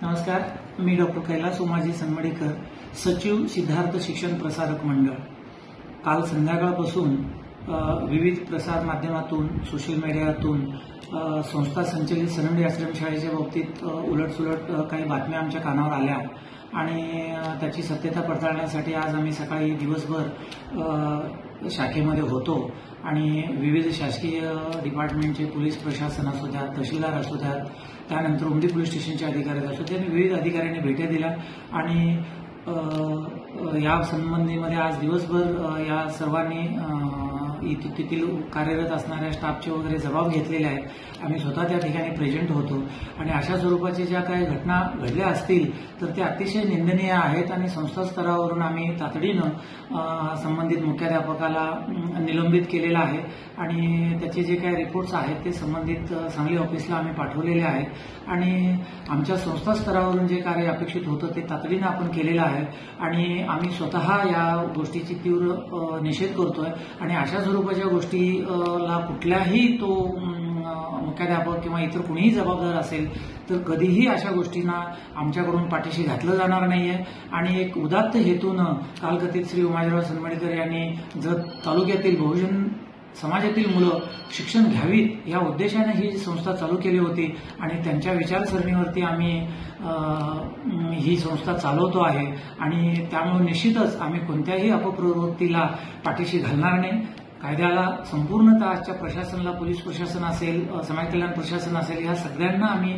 नमस्कार, मी डॉक्टर कैलास उमाजी सनमडीकर, सचिव सिद्धार्थ शिक्षण प्रसारक मंडळ। काल संध्याकाळपासून विविध प्रसार माध्यमातून सोशल मीडियातून संस्था संचलित सनमडी आश्रमशाळेच्या बाबतीत उलटसुलट काही बातम्या आमच्या कानावर आल्या आणि त्याची सत्यता पडताळण्यासाठी आज आम्ही सकाळी दिवसभर शाखेमध्ये होतो आणि विविध शासकीय डिपार्टमेंटचे पोलीस प्रशासन असू द्या, तहसीलदार असू द्या, त्यानंतर उमदी पोलीस स्टेशनचे अधिकारी असू द्या, विविध अधिकाऱ्यांनी भेटी दिल्या आणि या संबंधीमध्ये आज दिवसभर या सर्वांनी तेथील कार्यरत असणाऱ्या स्टाफचे वगैरे जबाब घेतलेले आहेत। आम्ही स्वतः त्या ठिकाणी प्रेझेंट होतो आणि अशा स्वरूपाच्या ज्या काही घटना घडल्या असतील तर त्या अतिशय निंदनीय आहेत आणि संस्था स्तरावरून आम्ही तातडीनं संबंधित मुख्याध्यापकाला निलंबित केलेलं आहे आणि त्याचे जे काही रिपोर्ट्स आहेत ते संबंधित सांगली ऑफिसला आम्ही पाठवलेले आहेत आणि आमच्या संस्था स्तरावरून जे कार्य अपेक्षित होतं ते तातडीनं आपण केलेलं आहे आणि आम्ही स्वतः या गोष्टीची तीव्र निषेध करतोय आणि अशा स्वरूपाच्या गोष्टीला कुठल्याही तो मुख्याध्यापक किंवा इतर कुणीही जबाबदार असेल तर कधीही अशा गोष्टींना आमच्याकडून पाठीशी घातलं जाणार नाहीये आणि एक उदात्त हेतूनं कालकथित श्री उमाजीराव सनमडीकर यांनी जर तालुक्यातील बहुजन समाजातील मुलं शिक्षण घ्यावीत या उद्देशाने ही संस्था चालू केली होती आणि त्यांच्या विचारसरणीवरती आम्ही ही संस्था चालवतो आहे आणि त्यामुळे निश्चितच आम्ही कोणत्याही अपप्रवृत्तीला पाठीशी घालणार नाही। कायद्याला संपूर्णतः आजच्या प्रशासनाला, पोलीस प्रशासन असेल, समाज कल्याण प्रशासन असेल, या सगळ्यांना आम्ही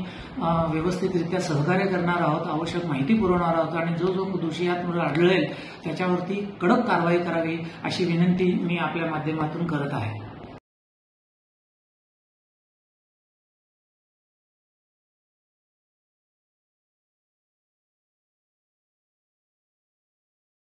व्यवस्थितरित्या सहकार्य करणार आहोत, आवश्यक माहिती पुरवणार आहोत आणि जो दोषी यात आढळेल त्याच्यावरती कडक कारवाई करावी अशी विनंती मी आपल्या माध्यमातून करत आहे।